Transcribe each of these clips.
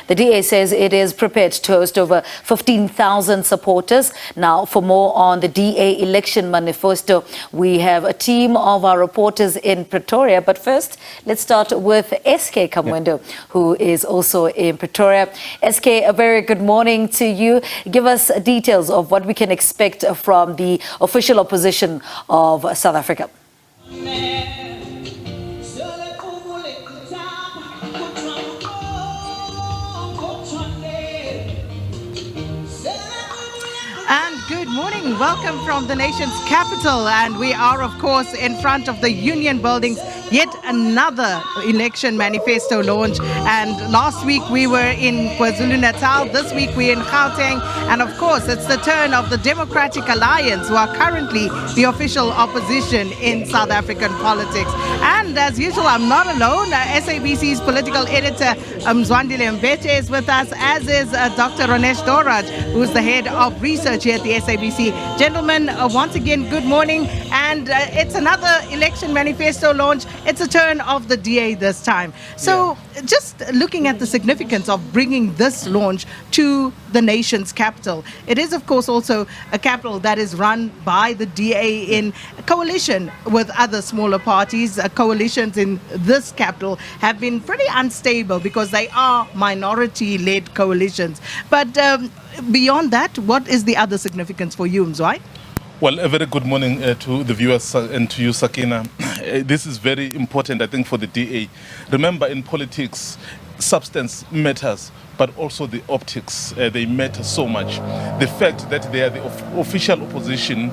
The DA says it is prepared to host over 15,000 supporters. Now, for more on the DA election manifesto, we have a team of our reporters in Pretoria. But first, let's start with SK Kamwendo, who is also in Pretoria. SK, a very good morning to you. Give us details of what we can expect from the official opposition of South Africa. And good morning. Welcome from the nation's capital. And we are, of course, in front of the Union buildings. Yet another election manifesto launch. And last week we were in KwaZulu-Natal. This week we're in Gauteng. And of course, it's the turn of the Democratic Alliance, who are currently the official opposition in South African politics. And as usual, I'm not alone. SABC's political editor, Mzwandile Mbete, is with us, as is Dr. Ronesh Doraj, who's the head of research here at the SABC. Gentlemen, once again, good morning. And it's another election manifesto launch. It's a turn of the DA this time. So just looking at the significance of bringing this launch to the nation's capital, it is, of course, also a capital that is run by the DA in coalition with other smaller parties. Coalitions in this capital have been pretty unstable because they are minority-led coalitions. But beyond that, what is the other significance for you, Mzwai? Well, a very good morning to the viewers and to you, Sakina. This is very important, I think, for the DA. Remember, in politics, substance matters, but also the optics, they matter so much. The fact that they are the official opposition,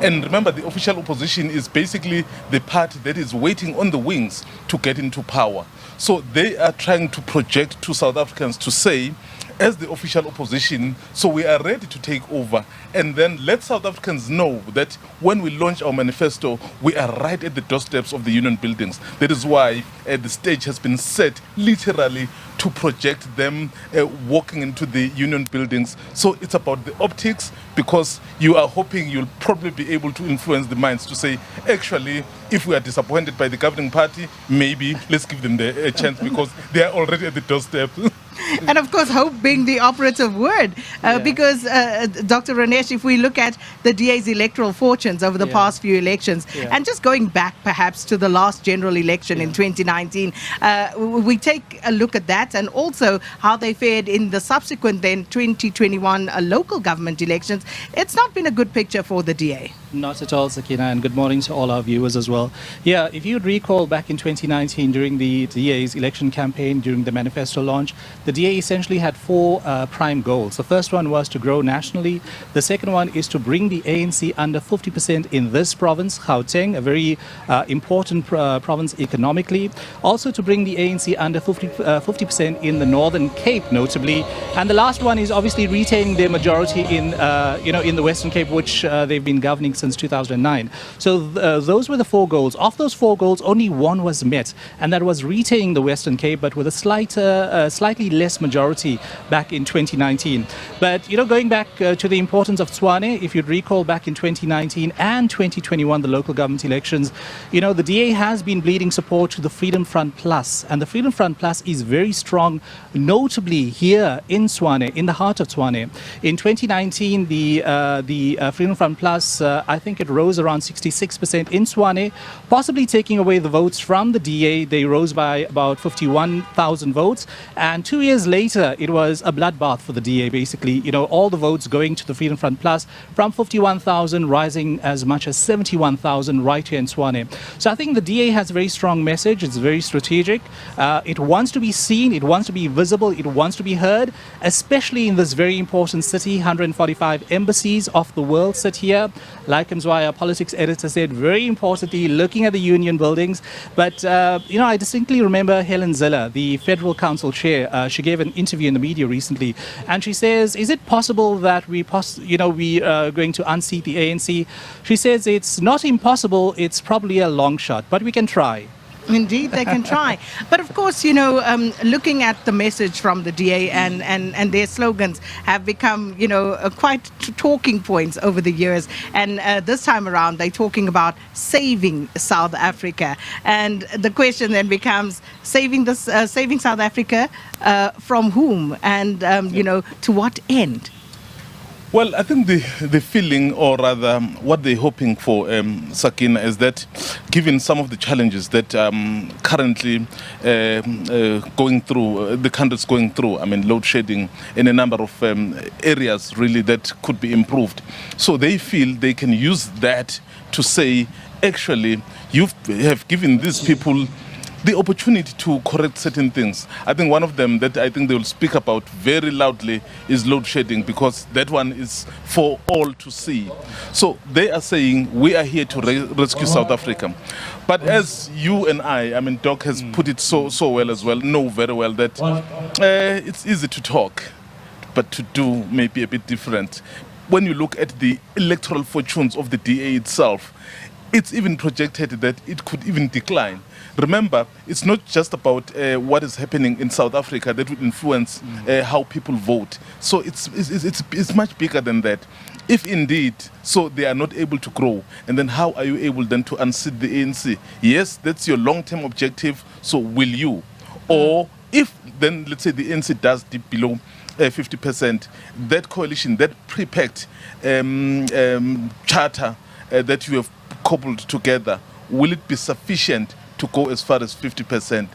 and remember, the official opposition is basically the party that is waiting on the wings to get into power. So they are trying to project to South Africans to say, as the official opposition, so we are ready to take over, and then let South Africans know that when we launch our manifesto, we are right at the doorsteps of the Union buildings. That is why the stage has been set literally to project them walking into the Union buildings. So it's about the optics, because you are hoping you'll probably be able to influence the minds to say, actually, if we are disappointed by the governing party, maybe let's give them a chance, because they are already at the doorstep. And of course, hope being the operative word, because Dr. Ronesh, if we look at the DA's electoral fortunes over the past few elections, and just going back perhaps to the last general election in 2019, we take a look at that, and also how they fared in the subsequent then 2021 local government elections. It's not been a good picture for the DA. Not at all, Sakina, and good morning to all our viewers as well. Yeah, if you'd recall back in 2019 during the DA's election campaign, during the manifesto launch, the DA essentially had four prime goals. The first one was to grow nationally. The second one is to bring the ANC under 50% in this province, Gauteng, a very important province economically. Also to bring the ANC under 50% in the Northern Cape, notably. And the last one is obviously retaining their majority in, in the Western Cape, which they've been governing since 2009. So those were the four goals. Of those four goals, only one was met, and that was retaining the Western Cape, but with a slightly less majority back in 2019. But, going back to the importance of Tshwane, if you'd recall back in 2019 and 2021, the local government elections, the DA has been bleeding support to the Freedom Front Plus, and the Freedom Front Plus is very strong, notably here in Tshwane, in the heart of Tshwane. In 2019, the Freedom Front Plus, I think it rose around 66% in Tshwane, possibly taking away the votes from the DA. They rose by about 51,000 votes. And 2 years later, it was a bloodbath for the DA, basically. All the votes going to the Freedom Front Plus, from 51,000 rising as much as 71,000 right here in Tshwane. So I think the DA has a very strong message. It's very strategic. It wants to be seen. It wants to be visible. It wants to be heard, especially in this very important city. 145 embassies of the world sit here. Like Mzwai, our politics editor, said, very importantly, looking at the Union buildings. But, I distinctly remember Helen Ziller, the Federal Council chair. She gave an interview in the media recently, and she says, is it possible that we are going to unseat the ANC? She says it's not impossible, it's probably a long shot, but we can try. Indeed, they can try. But of course, looking at the message from the DA and their slogans have become, quite talking points over the years. And this time around, they're talking about saving South Africa. And the question then becomes, saving South Africa from whom? And, to what end? Well, I think the feeling, or rather what they're hoping for, Sakina, is that given some of the challenges that currently going through, the country's going through, I mean, load shedding in a number of areas really that could be improved. So they feel they can use that to say, actually, you have given these people the opportunity to correct certain things. I think one of them that I think they will speak about very loudly is load shedding, because that one is for all to see. So they are saying we are here to rescue South Africa. But as you and I mean, Doc has put it so well as well, know very well that it's easy to talk, but to do may be a bit different. When you look at the electoral fortunes of the DA itself, it's even projected that it could even decline. Remember, it's not just about what is happening in South Africa that will influence how people vote. So it's much bigger than that. If indeed, so they are not able to grow, and then how are you able then to unseat the ANC? Yes, that's your long-term objective, so will you? Or if then, let's say the ANC does dip below 50%, that coalition, that pre-packed charter that you have cobbled together, will it be sufficient to go as far as 50%?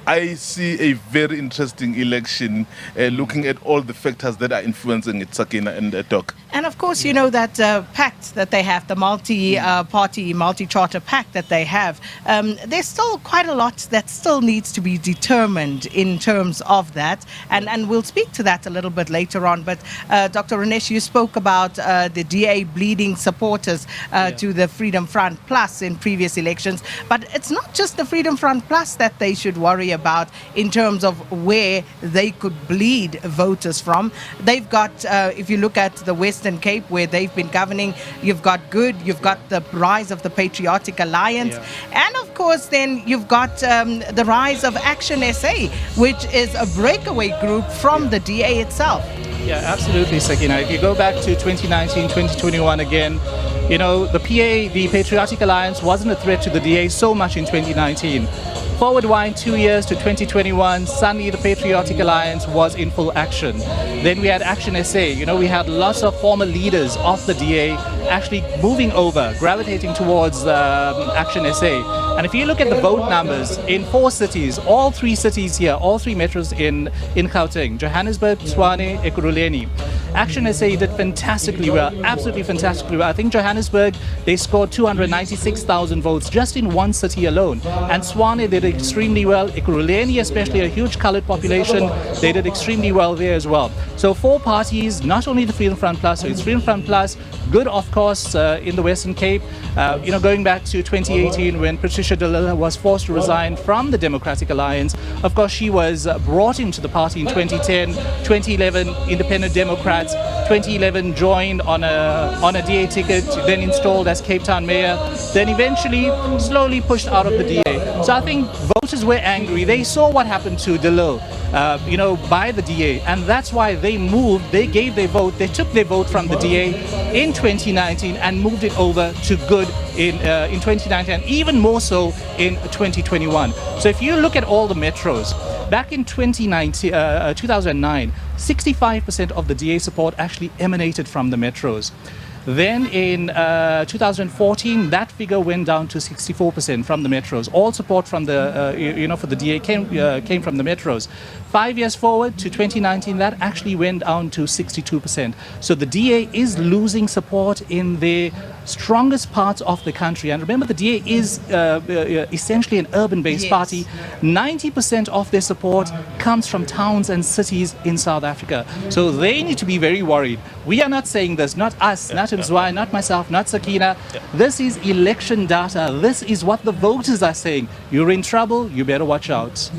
I see a very interesting election looking at all the factors that are influencing it, Sakina and Doc. And of course, that pact that they have, the multi-party, multi-charter pact that they have, there's still quite a lot that still needs to be determined in terms of that. And we'll speak to that a little bit later on. But Dr. Ranesh, you spoke about the DA bleeding supporters to the Freedom Front Plus in previous elections. But it's not just the Freedom Front Plus that they should worry about in terms of where they could bleed voters from. They've got, if you look at the Western Cape where they've been governing, you've got Good, you've got the rise of the Patriotic Alliance, and of course then you've got the rise of Action SA, which is a breakaway group from the DA itself. Yeah, absolutely, Sakina. If you go back to 2019, 2021 again, the PA, the Patriotic Alliance, wasn't a threat to the DA so much in 2019. Forward wind 2 years to 2021, suddenly the Patriotic Alliance was in full action. Then we had Action SA. We had lots of former leaders of the DA actually moving over, gravitating towards Action SA. And if you look at the vote numbers in 4 cities, all 3 cities here, all 3 metros in Gauteng, Johannesburg, Tshwane, Ekurhuleni, Action SA did fantastically well, absolutely fantastically well. I think Johannesburg, they scored 296,000 votes just in one city alone. And Tshwane, they did extremely well. Ekurhuleni, especially a huge colored population, they did extremely well there as well. So 4 parties, not only the Freedom Front Plus, so it's Freedom Front Plus, Good, of course, in the Western Cape. Going back to 2018 when Patricia de Lille was forced to resign from the Democratic Alliance. Of course, she was brought into the party in 2010, 2011, Independent Democrats, 2011 joined on a DA ticket, then installed as Cape Town mayor, then eventually slowly pushed out of the DA. So I think voters were angry. They saw what happened to de Lille, by the DA, and that's why they moved, they gave their vote, they took their vote from the DA in 2019 and moved it over to Good in 2019, and even more so in 2021. So if you look at all the metros, back in 2009, 65% of the DA support actually emanated from the metros. Then in 2014, that figure went down to 64% from the metros. All support from the, for the DA came from the metros. 5 years forward to 2019, that actually went down to 62%. So the DA is losing support in the strongest parts of the country. And remember, the DA is essentially an urban-based party. 90% of their support comes from towns and cities in South Africa. So they need to be very worried. We are not saying this, not us, not Tshwane, not myself, not Sakina. This is election data. This is what the voters are saying. You're in trouble, you better watch out.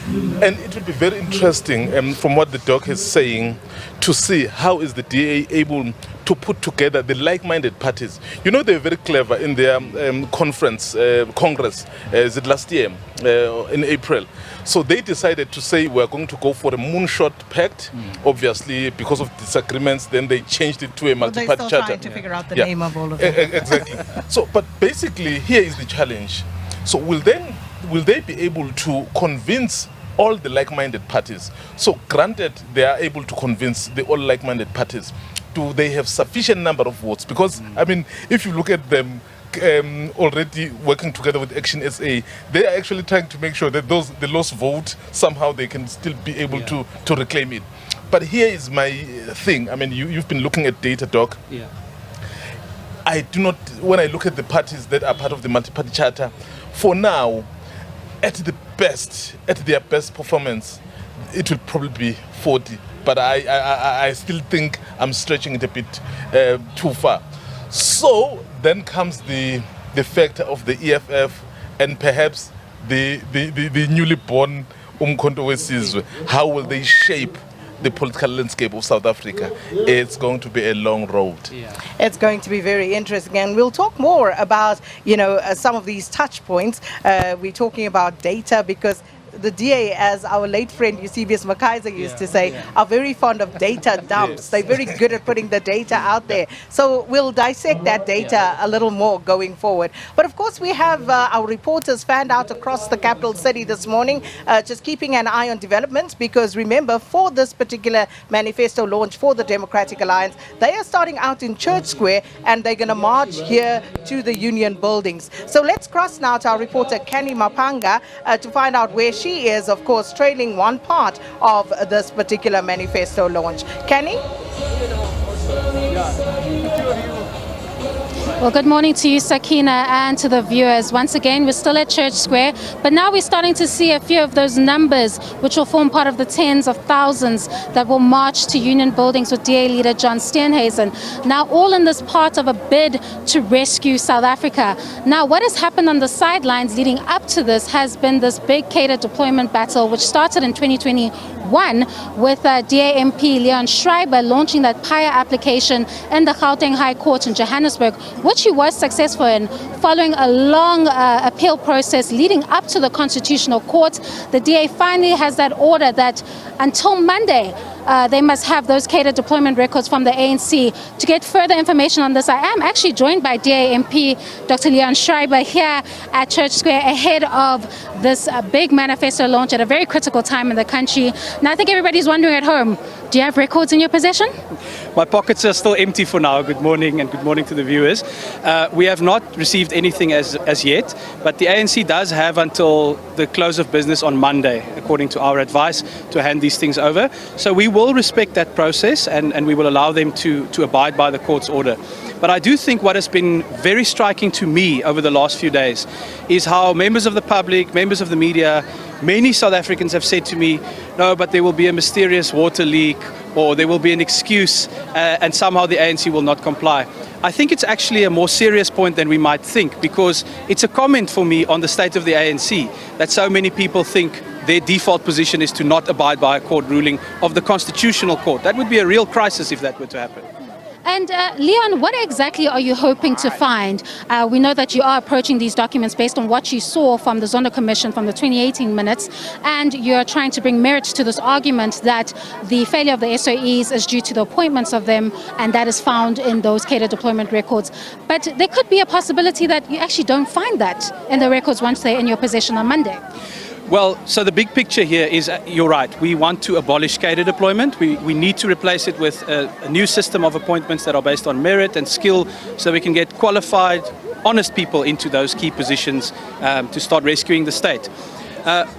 And it will be very interesting, from what the doc is saying, to see how is the DA able to put together the like-minded parties. You know, they're very clever in their congress, is it last year, in April. So they decided to say we're going to go for a moonshot pact, obviously because of disagreements. Then they changed it to a multi-party They're still charter. trying to figure out the name of all of them. Exactly. So, but basically, here is the challenge. So will they be able to convince all the like-minded parties? So granted, they are able to convince the all like-minded parties. Do they have sufficient number of votes? Because, I mean, if you look at them already working together with Action SA, they are actually trying to make sure that the lost vote, somehow they can still be able to reclaim it. But here is my thing. I mean, you've been looking at data, Doc. Yeah. I do not, when I look at the parties that are part of the multi-party charter, for now, at their best performance, it will probably be 40. But I still think I'm stretching it a bit too far. So then comes the factor of the EFF and perhaps the newly born Umkhonto weSizwe. How will they shape the political landscape of South Africa? It's going to be a long road. Yeah. It's going to be very interesting, and we'll talk more about, some of these touch points. We're talking about data because the DA, as our late friend Eusebius Makaiser used to say, are very fond of data dumps. Yes. They're very good at putting the data out there. So we'll dissect that data a little more going forward. But of course, we have our reporters fanned out across the capital city this morning, just keeping an eye on developments, because remember, for this particular manifesto launch for the Democratic Alliance, they are starting out in Church Square and they're going to march here to the Union buildings. So let's cross now to our reporter Kenny Mapanga to find out where she is, of course, trailing one part of this particular manifesto launch. Kenny? Well, good morning to you, Sakina, and to the viewers. Once again, we're still at Church Square, but now we're starting to see a few of those numbers which will form part of the tens of thousands that will march to Union buildings with DA leader John Steenhuisen. Now, all in this part of a bid to rescue South Africa. Now, what has happened on the sidelines leading up to this has been this big cater deployment battle, which started in 2021 with DA MP Leon Schreiber launching that PIA application in the Gauteng High Court in Johannesburg, which he was successful in, following a long appeal process leading up to the Constitutional Court. The DA finally has that order that until Monday, they must have those cater deployment records from the ANC. To get further information on this, I am actually joined by DA MP Dr. Leon Schreiber here at Church Square ahead of this big manifesto launch at a very critical time in the country. Now, I think everybody's wondering at home, do you have records in your possession? My pockets are still empty for now. Good morning, and good morning to the viewers. We have not received anything as yet, but the ANC does have until the close of business on Monday, according to our advice, to hand these things over. So we will respect that process, and we will allow them to abide by the court's order. But I do think what has been very striking to me over the last few days is how members of the public, members of the media, many South Africans have said to me, no, but there will be a mysterious water leak, or there will be an excuse, and somehow the ANC will not comply. I think it's actually a more serious point than we might think, because it's a comment for me on the state of the ANC that so many people think their default position is to not abide by a court ruling of the Constitutional Court. That would be a real crisis if that were to happen. And Leon, what exactly are you hoping to find? We know that you are approaching these documents based on what you saw from the Zondo Commission from the 2018 minutes, and you're trying to bring merit to this argument that the failure of the SOEs is due to the appointments of them, and that is found in those cater deployment records. But there could be a possibility that you actually don't find that in the records once they're in your possession on Monday. Well, so the big picture here is, you're right, we want to abolish cater deployment. We need to replace it with a new system of appointments that are based on merit and skill, so we can get qualified, honest people into those key positions to start rescuing the state.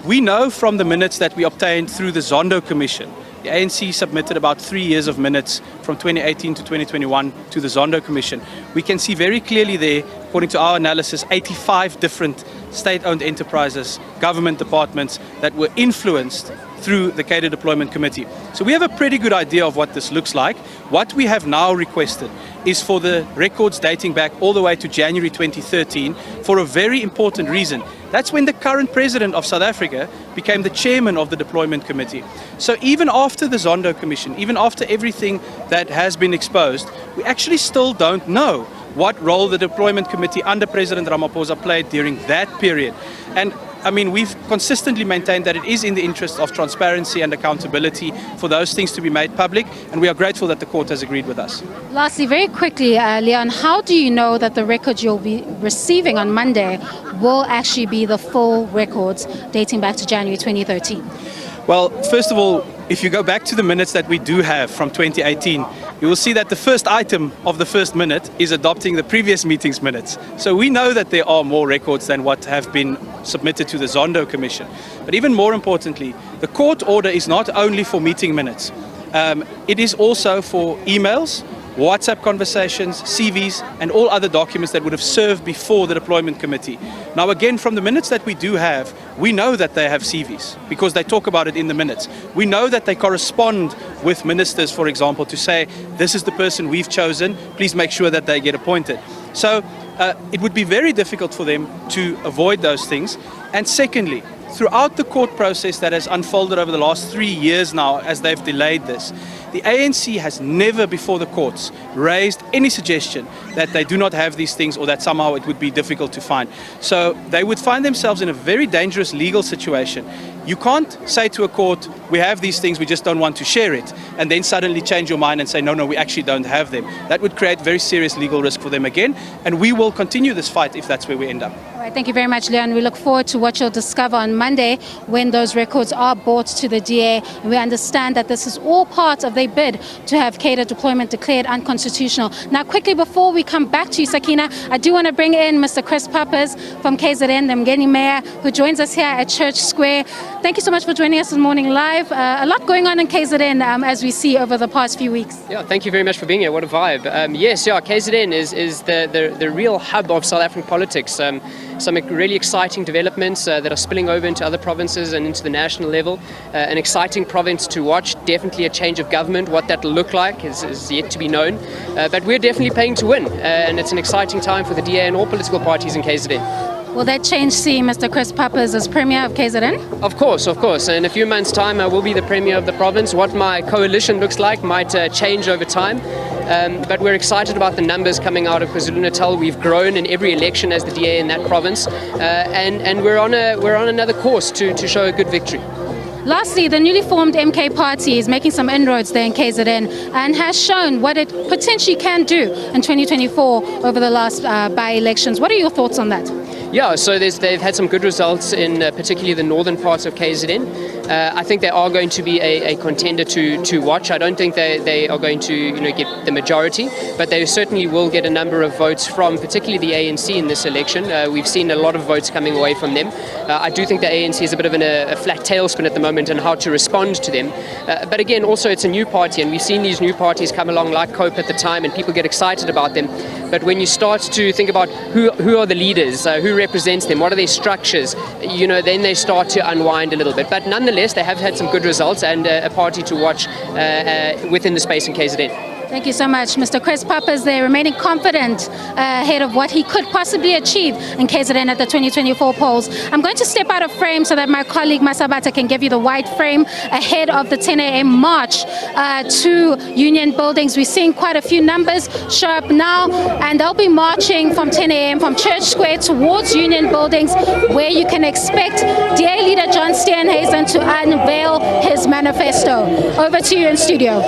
We know from the minutes that we obtained through the Zondo Commission, the ANC submitted about 3 years of minutes from 2018 to 2021 to the Zondo Commission. We can see very clearly there, according to our analysis, 85 different state-owned enterprises, government departments that were influenced through the Cater Deployment Committee. So we have a pretty good idea of what this looks like. What we have now requested is for the records dating back all the way to January 2013 for a very important reason. That's when the current president of South Africa became the chairman of the deployment committee. So even after the Zondo Commission, even after everything that has been exposed, we actually still don't know what role the deployment committee under President Ramaphosa played during that period. And I mean, we've consistently maintained that it is in the interest of transparency and accountability for those things to be made public, and we are grateful that the court has agreed with us. Lastly, very quickly, Leon, how do you know that the records you'll be receiving on Monday will actually be the full records dating back to January 2013? Well, first of all, if you go back to the minutes that we do have from 2018, you will see that the first item of the first minute is adopting the previous meeting's minutes. So we know that there are more records than what have been submitted to the Zondo Commission. But even more importantly, the court order is not only for meeting minutes. It is also for emails, WhatsApp conversations, CVs, and all other documents that would have served before the deployment committee. Now again, from the minutes that we do have, we know that they have CVs because they talk about it in the minutes. We know that they correspond with ministers, for example, to say, this is the person we've chosen, please make sure that they get appointed. So it would be very difficult for them to avoid those things. And secondly, throughout the court process that has unfolded over the last 3 years now as they've delayed this, the ANC has never before the courts raised any suggestion that they do not have these things or that somehow it would be difficult to find. So they would find themselves in a very dangerous legal situation. You can't say to a court, we have these things, we just don't want to share it, and then suddenly change your mind and say, no, we actually don't have them. That would create very serious legal risk for them again, and we will continue this fight if that's where we end up. All right, thank you very much, Leon. We look forward to what you'll discover on Monday when those records are brought to the DA. And we understand that this is all part of their bid to have cadre deployment declared unconstitutional. Now, quickly, before we come back to you, Sakina, I do want to bring in Mr. Chris Pappas from KZN, the Mgeni Mayor, who joins us here at Church Square. Thank you so much for joining us this morning live. A lot going on in KZN as we see over the past few weeks. Yeah, thank you very much for being here. What a vibe. KZN is the real hub of South African politics. Some really exciting developments that are spilling over into other provinces and into the national level. An exciting province to watch. Definitely a change of government. What that will look like is yet to be known. But we're definitely playing to win. And it's an exciting time for the DA and all political parties in KZN. Will that change see Mr. Chris Pappas as Premier of KZN? Of course. In a few months' time, I will be the Premier of the province. What my coalition looks like might change over time. But we're excited about the numbers coming out of KwaZulu-Natal. We've grown in every election as the DA in that province. And we're on another course to show a good victory. Lastly, the newly formed MK party is making some inroads there in KZN and has shown what it potentially can do in 2024 over the last by-elections. What are your thoughts on that? Yeah, so they've had some good results in particularly the northern parts of KZN. I think they are going to be a contender to watch. I don't think they are going to get the majority, but they certainly will get a number of votes from particularly the ANC in this election. We've seen a lot of votes coming away from them. I do think the ANC is a bit of a flat tailspin at the moment and how to respond to them. But again, also it's a new party, and we've seen these new parties come along like COPE at the time, and people get excited about them. But when you start to think about who are the leaders, who represents them, what are their structures, then they start to unwind a little bit. But nonetheless, they have had some good results and a party to watch within the space in KZN. Thank you so much. Mr. Chris Pappas there, remaining confident ahead of what he could possibly achieve in KZN at the 2024 polls. I'm going to step out of frame so that my colleague Masabata can give you the wide frame ahead of the 10 a.m. march to Union Buildings. We're seeing quite a few numbers show up now, and they'll be marching from 10 a.m. from Church Square towards Union Buildings, where you can expect DA leader John Steenhuisen to unveil his manifesto. Over to you in studio.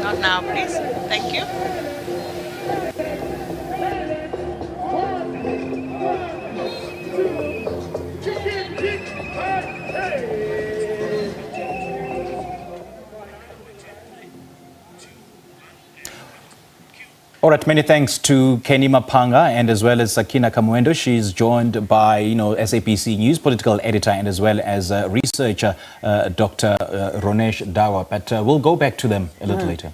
Not now, please. Thank you. All right, many thanks to Kenny Mapanga and as well as Sakina Kamwendo. She's joined by, SABC News political editor and as well as researcher Dr. Ronesh Dawa. But we'll go back to them a little later.